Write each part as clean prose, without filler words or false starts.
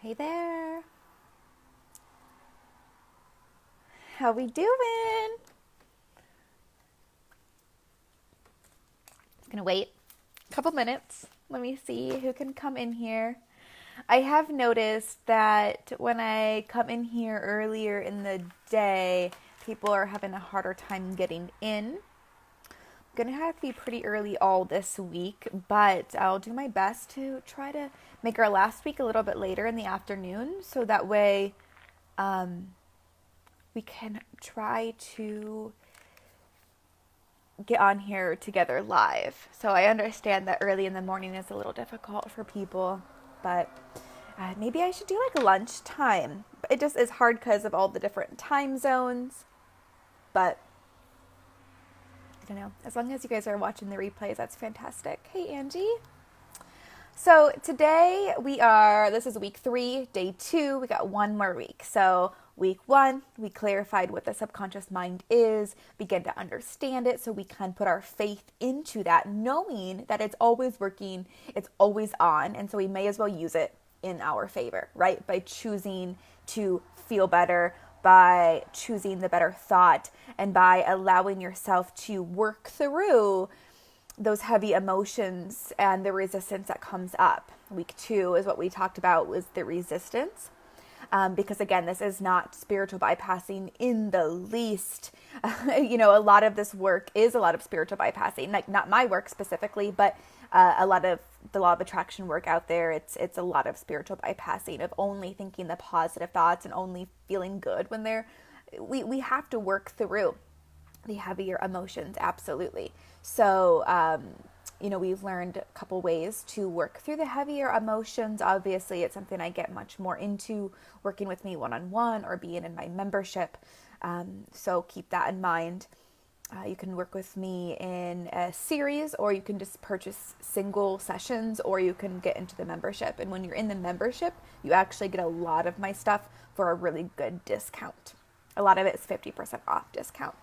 Hey there. How we doing? Gonna wait a couple minutes. Let me see who can come in here. I have noticed that when I come in here earlier in the day, people are having a harder time getting in. I'm gonna have to be pretty early all this week, but I'll do my best to try to make our last week a little bit later in the afternoon so that way we can try to get on here together live. So I understand that early in the morning is a little difficult for people, but maybe I should do like a lunchtime. It just is hard because of all the different time zones, but I don't know. As long as you guys are watching the replays, that's fantastic. Hey, Angie. So today this is week 3, day 2. We got one more week. So week 1, we clarified what the subconscious mind is, begin to understand it so we can put our faith into that, knowing that it's always working, it's always on, and so we may as well use it in our favor, right? By choosing to feel better, by choosing the better thought, and by allowing yourself to work through those heavy emotions and the resistance that comes up. Week 2 is what we talked about, was the resistance. Because again, this is not spiritual bypassing in the least. A lot of this work is a lot of spiritual bypassing, like not my work specifically, but a lot of the law of attraction work out there. It's a lot of spiritual bypassing of only thinking the positive thoughts and only feeling good when we have to work through the heavier emotions, absolutely. So, we've learned a couple ways to work through the heavier emotions. Obviously, it's something I get much more into working with me one-on-one or being in my membership. So keep that in mind. You can work with me in a series, or you can just purchase single sessions, or you can get into the membership. And when you're in the membership, you actually get a lot of my stuff for a really good discount. A lot of it is 50% off discount.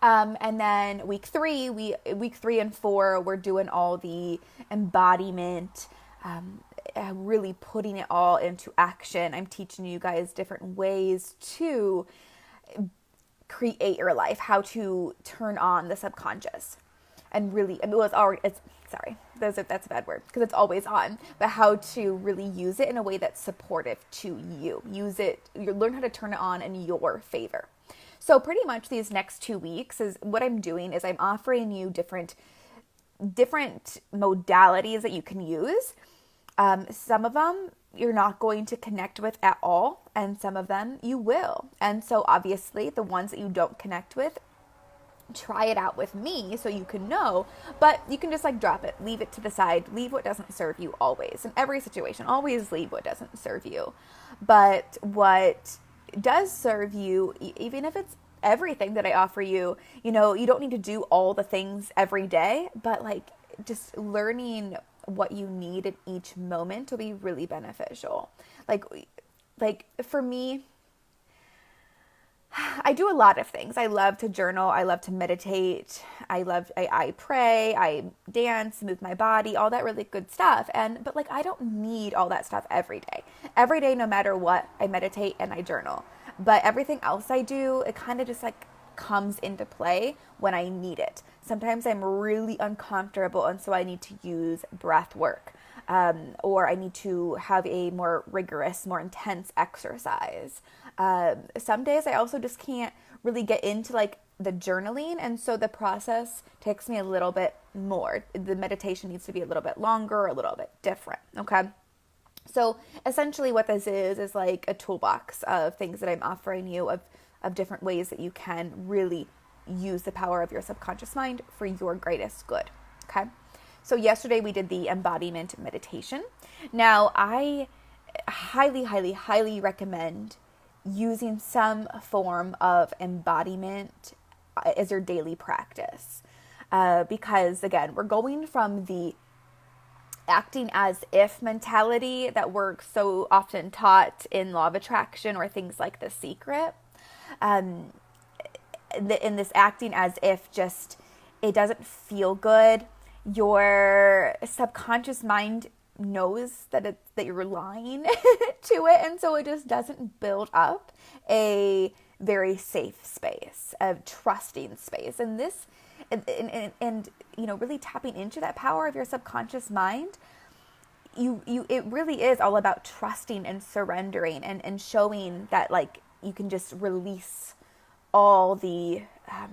And then week 3 and 4, we're doing all the embodiment, really putting it all into action. I'm teaching you guys different ways to create your life, how to turn on the subconscious, and really, that's a bad word because it's always on, but how to really use it in a way that's supportive to you. Learn how to turn it on in your favor. So pretty much these next 2 weeks is what I'm doing is I'm offering you different modalities that you can use. Some of them you're not going to connect with at all, and some of them you will. And so obviously the ones that you don't connect with, try it out with me so you can know, but you can just like drop it, leave it to the side, leave what doesn't serve you always. In every situation, always leave what doesn't serve you. But what does serve you, even if it's everything that I offer you, you don't need to do all the things every day, but like just learning what you need in each moment will be really beneficial. Like for me, I do a lot of things. I love to journal. I love to meditate. I pray. I dance, move my body, all that really good stuff. But like, I don't need all that stuff every day. Every day, no matter what, I meditate and I journal. But everything else I do, it kind of just like comes into play when I need it. Sometimes I'm really uncomfortable, and so I need to use breath work. Or I need to have a more rigorous, more intense exercise. Some days I also just can't really get into like the journaling, and so the process takes me a little bit more. The meditation needs to be a little bit longer, a little bit different, okay? So essentially what this is like a toolbox of things that I'm offering you, of different ways that you can really use the power of your subconscious mind for your greatest good, okay? So yesterday we did the embodiment meditation. Now I highly, highly, highly recommend using some form of embodiment as your daily practice. Because again, we're going from the acting as if mentality that we're so often taught in law of attraction or things like The Secret. In this acting as if, just it doesn't feel good. Your subconscious mind knows that you're lying to it, and so it just doesn't build up a very safe space, a trusting space. And this and really tapping into that power of your subconscious mind, it really is all about trusting and surrendering and showing that like you can just release all the have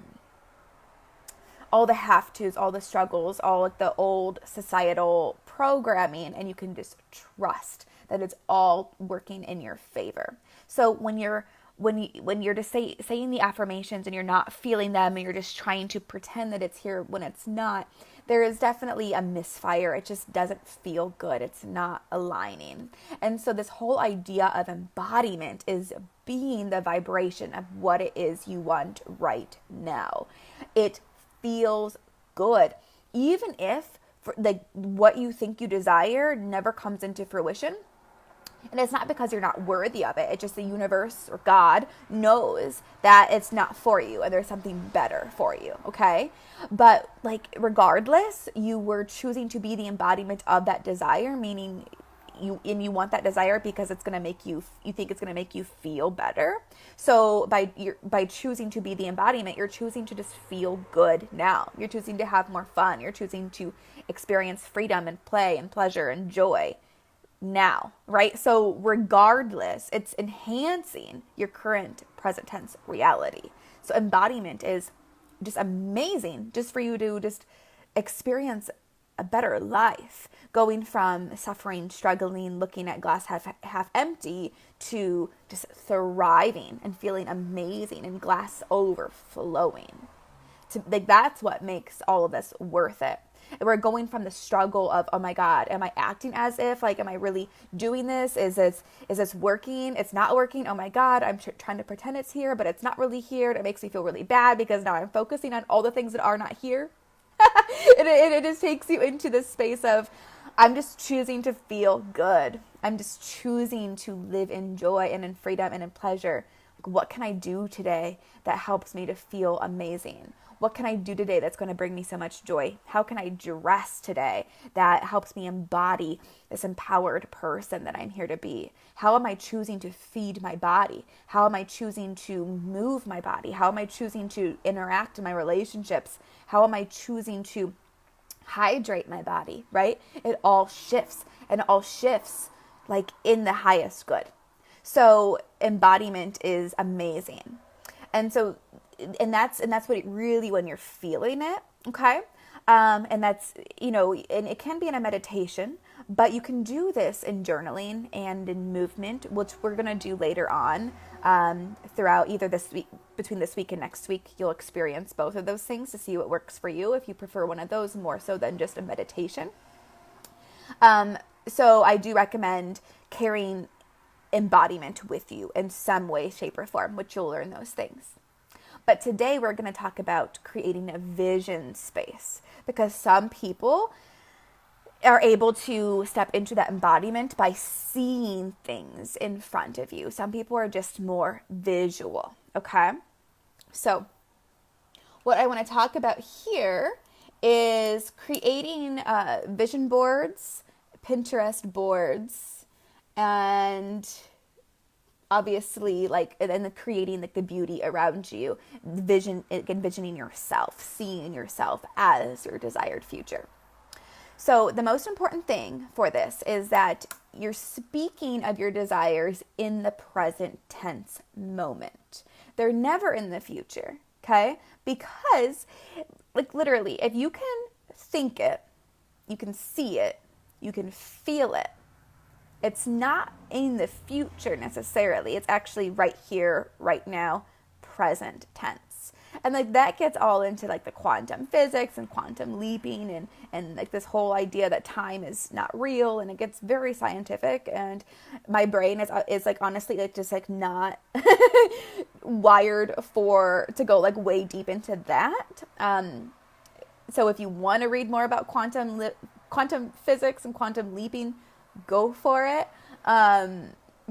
tos, all the struggles, all like the old societal programming, and you can just trust that it's all working in your favor. So when you're just saying the affirmations and you're not feeling them and you're just trying to pretend that it's here when it's not, there is definitely a misfire. It just doesn't feel good. It's not aligning. And so this whole idea of embodiment is being the vibration of what it is you want right now. It feels good, even if what you think you desire never comes into fruition. And it's not because you're not worthy of it. It's just the universe or God knows that it's not for you and there's something better for you, okay? But like regardless, you were choosing to be the embodiment of that desire, meaning you want that desire because it's going to make you think it's going to make you feel better. So by choosing to be the embodiment, you're choosing to just feel good now. You're choosing to have more fun. You're choosing to experience freedom and play and pleasure and joy now, right? So regardless, it's enhancing your current present tense reality. So embodiment is just amazing just for you to just experience a better life, going from suffering, struggling, looking at glass half empty to just thriving and feeling amazing and glass overflowing. Like that's what makes all of this worth it. We're going from the struggle of, oh my God, am I acting as if, like, am I really doing this? Is this working? It's not working. Oh my God, I'm trying to pretend it's here, but it's not really here. It makes me feel really bad because now I'm focusing on all the things that are not here. it just takes you into this space of, I'm just choosing to feel good. I'm just choosing to live in joy and in freedom and in pleasure. Like, what can I do today that helps me to feel amazing? What can I do today that's going to bring me so much joy? How can I dress today that helps me embody this empowered person that I'm here to be? How am I choosing to feed my body? How am I choosing to move my body? How am I choosing to interact in my relationships? How am I choosing to hydrate my body, right? It all shifts, and it all shifts like in the highest good. So embodiment is amazing. And so and that's what it really, when you're feeling it, okay? And that's, and it can be in a meditation, but you can do this in journaling and in movement, which we're going to do later on throughout either this week, between this week and next week. You'll experience both of those things to see what works for you, if you prefer one of those more so than just a meditation. So I do recommend carrying embodiment with you in some way, shape, or form, which you'll learn those things. But today we're going to talk about creating a vision space, because some people are able to step into that embodiment by seeing things in front of you. Some people are just more visual, okay? So what I want to talk about here is creating vision boards, Pinterest boards, and obviously, like, and then creating like the beauty around you, envisioning yourself, seeing yourself as your desired future. So the most important thing for this is that you're speaking of your desires in the present tense moment. They're never in the future, okay? Because, like, literally, if you can think it, you can see it, you can feel it, it's not in the future necessarily. It's actually right here, right now, present tense. And like that gets all into like the quantum physics and quantum leaping and like this whole idea that time is not real, and it gets very scientific, and my brain is like honestly like just like not wired to go like way deep into that. So if you want to read more about quantum physics and quantum leaping, go for it.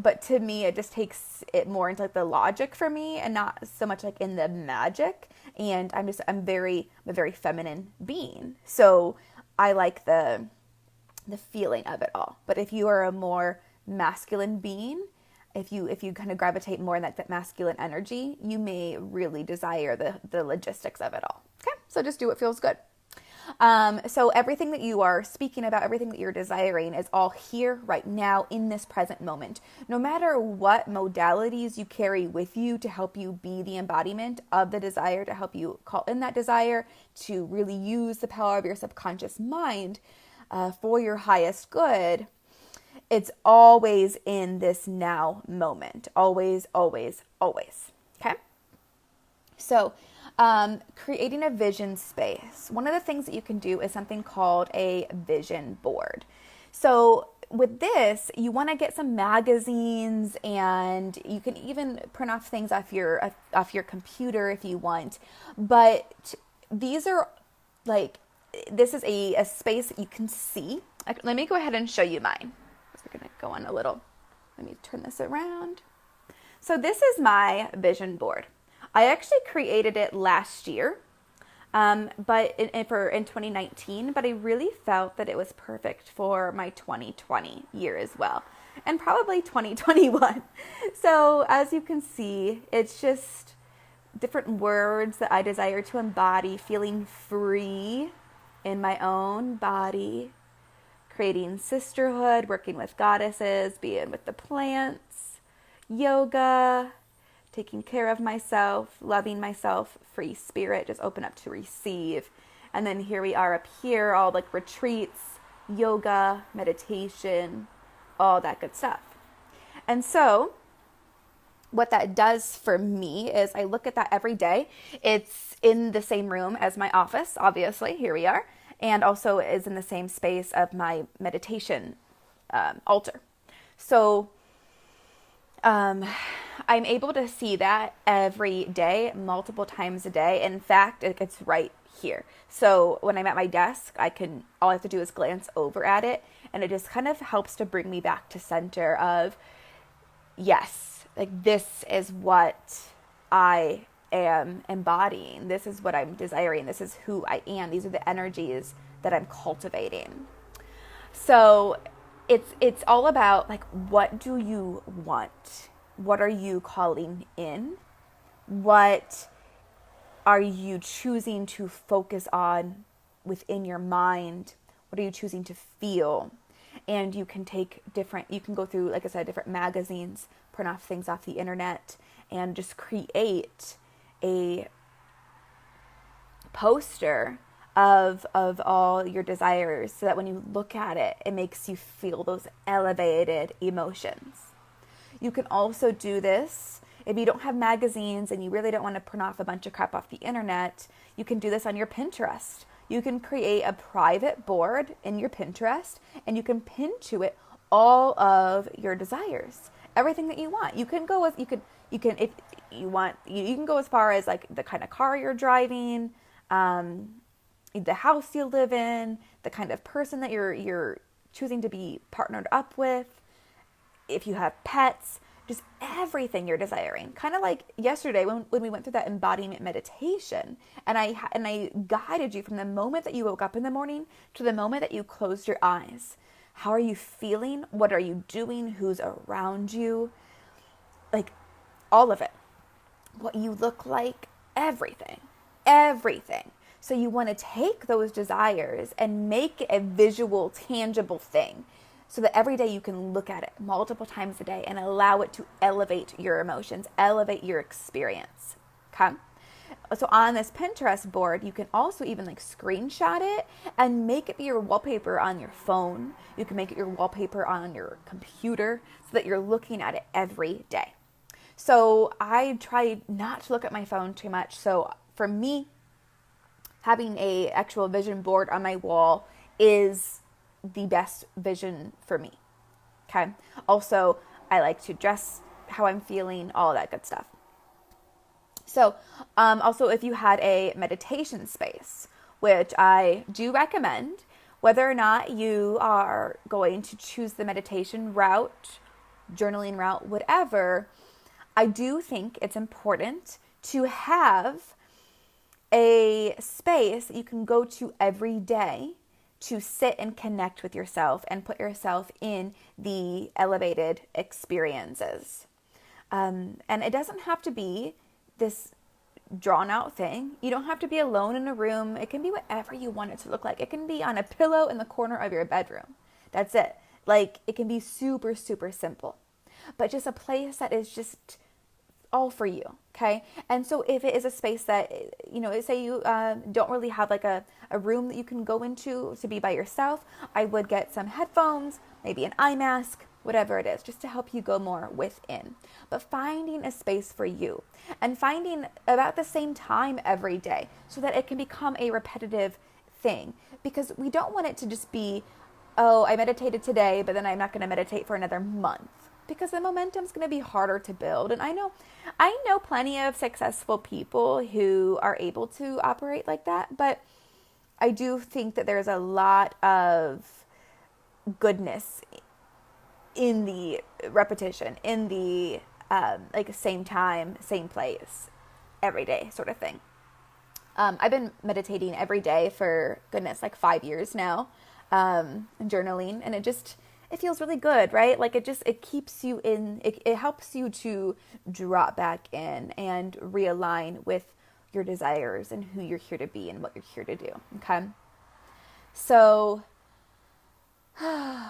But to me, it just takes it more into like the logic for me and not so much like in the magic. And I'm a very feminine being. So I like the the feeling of it all. But if you are a more masculine being, if you kind of gravitate more in that masculine energy, you may really desire the logistics of it all. Okay, so just do what feels good. So everything that you are speaking about, everything that you're desiring is all here right now in this present moment. No matter what modalities you carry with you to help you be the embodiment of the desire, to help you call in that desire, to really use the power of your subconscious mind for your highest good, it's always in this now moment. Always, always, always. Okay? So, creating a vision space. One of the things that you can do is something called a vision board. So with this, you want to get some magazines, and you can even print off things off your computer if you want. But these are this is a space that you can see. Let me go ahead and show you mine. We're going to go on a little, let me turn this around. So this is my vision board. I actually created it last year, but in 2019, but I really felt that it was perfect for my 2020 year as well, and probably 2021. So as you can see, it's just different words that I desire to embody: feeling free in my own body, creating sisterhood, working with goddesses, being with the plants, yoga, taking care of myself, loving myself, free spirit, just open up to receive. And then here we are up here, all like retreats, yoga, meditation, all that good stuff. And so what that does for me is I look at that every day. It's in the same room as my office, obviously, here we are, and also is in the same space of my meditation altar. So I'm able to see that every day, multiple times a day. In fact, it's right here. So when I'm at my desk, all I have to do is glance over at it, and it just kind of helps to bring me back to center of, yes, like this is what I am embodying. This is what I'm desiring. This is who I am. These are the energies that I'm cultivating. So it's all about, like, what do you want? What are you calling in? What are you choosing to focus on within your mind? What are you choosing to feel? And you can you can go through, like I said, different magazines, print off things off the internet, and just create a poster of all your desires, so that when you look at it, it makes you feel those elevated emotions. You can also do this if you don't have magazines and you really don't want to print off a bunch of crap off the internet. You can do this on your Pinterest. You can create a private board in your Pinterest, and you can pin to it all of your desires, everything that you want. You can go with, you can if you want, you can go as far as like the kind of car you're driving, the house you live in, the kind of person that you're choosing to be partnered up with, if you have pets, just everything you're desiring. Kind of like yesterday when we went through that embodiment meditation, and I guided you from the moment that you woke up in the morning to the moment that you closed your eyes. How are you feeling? What are you doing? Who's around you? Like, all of it. What you look like, everything. So you want to take those desires and make it a visual, tangible thing, so that every day you can look at it multiple times a day and allow it to elevate your emotions, elevate your experience. Okay? So on this Pinterest board, you can also even like screenshot it and make it be your wallpaper on your phone. You can make it your wallpaper on your computer, so that you're looking at it every day. So I try not to look at my phone too much. So for me, having a actual vision board on my wall is the best vision for me. Okay. Also, I like to dress how I'm feeling, all of that good stuff. So, also if you had a meditation space, which I do recommend, whether or not you are going to choose the meditation route, journaling route, whatever, I do think it's important to have a space that you can go to every day to sit and connect with yourself and put yourself in the elevated experiences. And it doesn't have to be this drawn out thing. You don't have to be alone in a room. It can be whatever you want it to look like. It can be on a pillow in the corner of your bedroom. That's it. Like, it can be super, super simple, but just a place that is just all for you. Okay. And so if it is a space that, say you don't really have like a room that you can go into to be by yourself, I would get some headphones, maybe an eye mask, whatever it is, just to help you go more within. But finding a space for you and finding about the same time every day so that it can become a repetitive thing, because we don't want it to just be, oh, I meditated today, but then I'm not going to meditate for another month, because the momentum's going to be harder to build. And I know plenty of successful people who are able to operate like that, but I do think that there's a lot of goodness in the repetition, in the like same time, same place, every day sort of thing. I've been meditating every day for, goodness, like 5 years now, and journaling, and it feels really good, right? Like it keeps you in, it helps you to drop back in and realign with your desires and who you're here to be and what you're here to do. Okay. So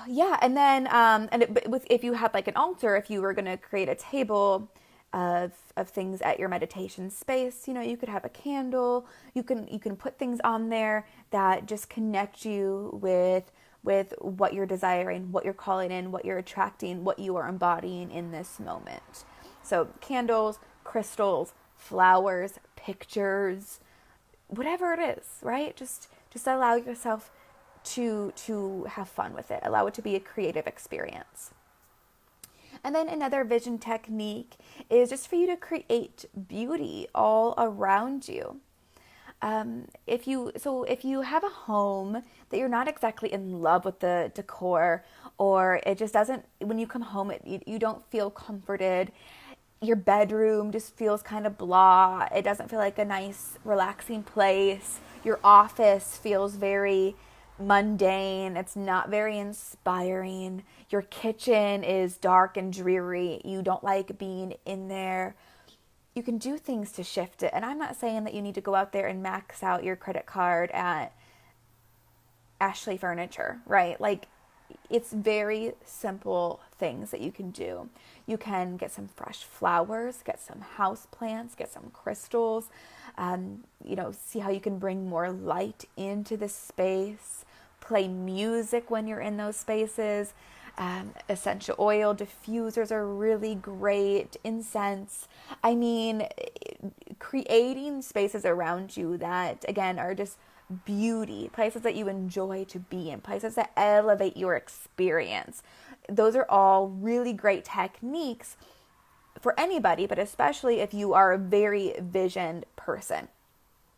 yeah. And then, if you had like an altar, if you were going to create a table of things at your meditation space, you could have a candle, you can put things on there that just connect you with what you're desiring, what you're calling in, what you're attracting, what you are embodying in this moment. So candles, crystals, flowers, pictures, whatever it is, right? Just allow yourself to have fun with it. Allow it to be a creative experience. And then another vision technique is just for you to create beauty all around you. If you have a home that you're not exactly in love with the decor, or it just doesn't, when you come home, you don't feel comforted, your bedroom just feels kind of blah, it doesn't feel like a nice, relaxing place, your office feels very mundane, it's not very inspiring, your kitchen is dark and dreary, you don't like being in there, you can do things to shift it. And I'm not saying that you need to go out there and max out your credit card at Ashley Furniture, right? Like, it's very simple things that you can do. You can get some fresh flowers, get some house plants, get some crystals, see how you can bring more light into the space, play music when you're in those spaces. Essential oil diffusers are really great. Incense. I mean, creating spaces around you that, again, are just beauty, places that you enjoy to be in, places that elevate your experience. Those are all really great techniques for anybody, but especially if you are a very visioned person,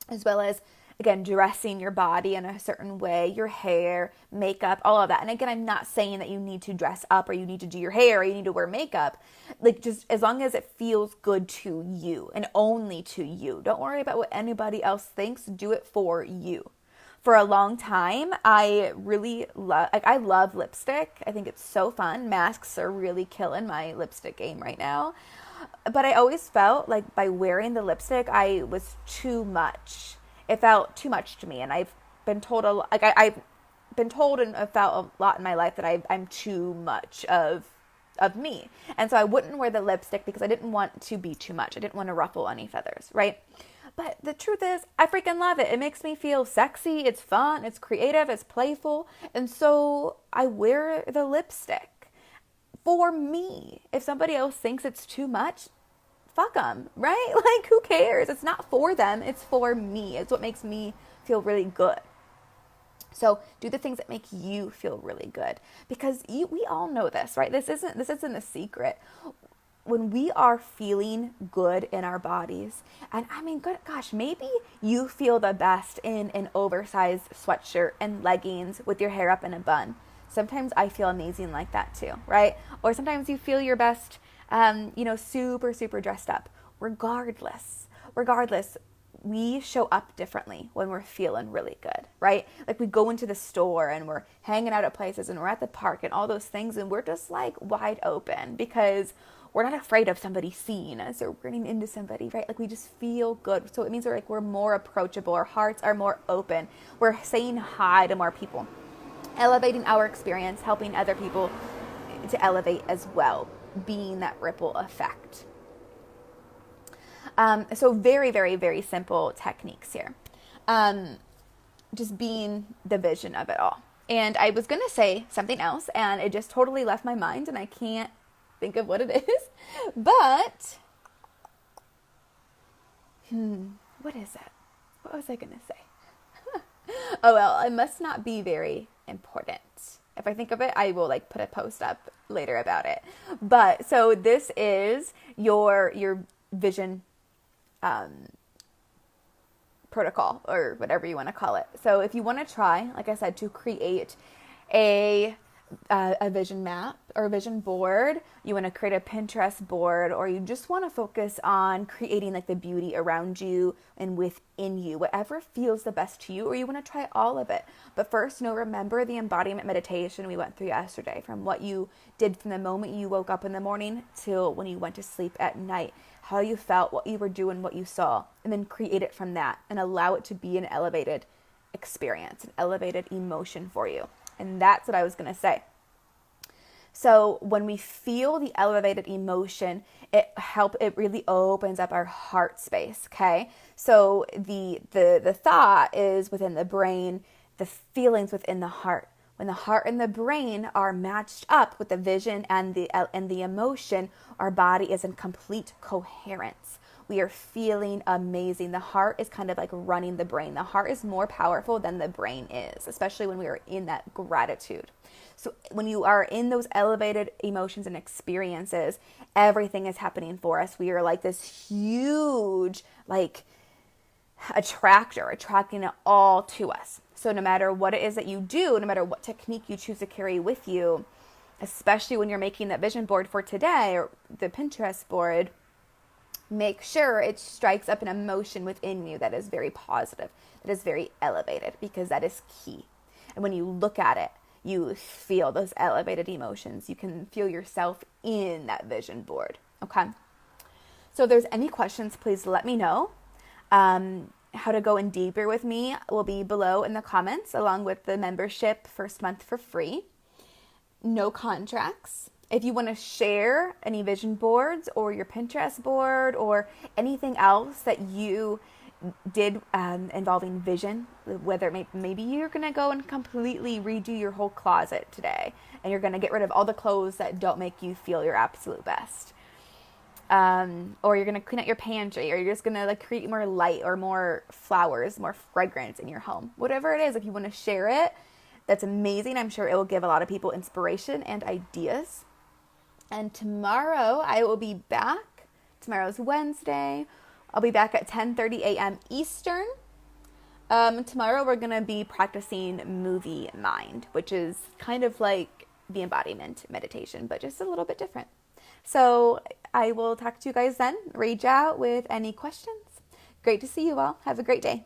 as well as, again, dressing your body in a certain way, your hair, makeup, all of that. And again, I'm not saying that you need to dress up or you need to do your hair or you need to wear makeup. Like, just as long as it feels good to you and only to you. Don't worry about what anybody else thinks. Do it for you. For a long time, I love lipstick. I think it's so fun. Masks are really killing my lipstick game right now. But I always felt like by wearing the lipstick, I was too much. It felt too much to me, and I've been told I've been told and I've felt a lot in my life that I'm too much of me, and so I wouldn't wear the lipstick because I didn't want to be too much. I didn't want to ruffle any feathers, right? But the truth is, I freaking love it. It makes me feel sexy. It's fun. It's creative. It's playful, and so I wear the lipstick for me. If somebody else thinks it's too much, fuck them, right? Like, who cares? It's not for them. It's for me. It's what makes me feel really good. So do the things that make you feel really good, because we all know this, right? This isn't a secret. When we are feeling good in our bodies, and I mean, gosh, maybe you feel the best in an oversized sweatshirt and leggings with your hair up in a bun. Sometimes I feel amazing like that too, right? Or sometimes you feel your best super, super dressed up. Regardless, we show up differently when we're feeling really good, right? Like we go into the store and we're hanging out at places and we're at the park and all those things, and we're just like wide open because we're not afraid of somebody seeing us or running into somebody, right? Like we just feel good. So it means we're more approachable. Our hearts are more open. We're saying hi to more people, elevating our experience, helping other people to elevate as well, being that ripple effect. So very, very, very simple techniques here. Just being the vision of it all. And I was going to say something else and it just totally left my mind and I can't think of what it is. But, what is it? What was I going to say? Oh, well, it must not be very important. If I think of it, I will like put a post up later about it. But so this is your vision protocol or whatever you want to call it. So if you want to try, like I said, to create a vision map or a vision board, you want to create a Pinterest board, or you just want to focus on creating like the beauty around you and within you, whatever feels the best to you, or you want to try all of it. But first, remember the embodiment meditation we went through yesterday, from what you did from the moment you woke up in the morning till when you went to sleep at night, how you felt, what you were doing, what you saw, and then create it from that and allow it to be an elevated experience, an elevated emotion for you. And that's what I was going to say. So when we feel the elevated emotion, it really opens up our heart space, okay? So the thought is within the brain, the feelings within the heart. When the heart and the brain are matched up with the vision and the emotion, our body is in complete coherence. We are feeling amazing. The heart is kind of like running the brain. The heart is more powerful than the brain is, especially when we are in that gratitude. So when you are in those elevated emotions and experiences, everything is happening for us. We are like this huge, like, attracting it all to us. So no matter what it is that you do, no matter what technique you choose to carry with you, especially when you're making that vision board for today or the Pinterest board, make sure it strikes up an emotion within you that is very positive, that is very elevated, because that is key. And when you look at it, you feel those elevated emotions. You can feel yourself in that vision board. Okay. So if there's any questions, please let me know. How to go in deeper with me will be below in the comments, along with the membership first month for free. No contracts. If you want to share any vision boards or your Pinterest board or anything else that you did involving vision, whether maybe you're going to go and completely redo your whole closet today and you're going to get rid of all the clothes that don't make you feel your absolute best. Or you're going to clean out your pantry, or you're just going to like create more light or more flowers, more fragrance in your home. Whatever it is, if you want to share it, that's amazing. I'm sure it will give a lot of people inspiration and ideas. And tomorrow I will be back. Tomorrow's Wednesday. I'll be back at 10:30 a.m. Eastern. Tomorrow we're going to be practicing Movie Mind, which is kind of like the embodiment meditation, but just a little bit different. So I will talk to you guys then. Reach out with any questions. Great to see you all. Have a great day.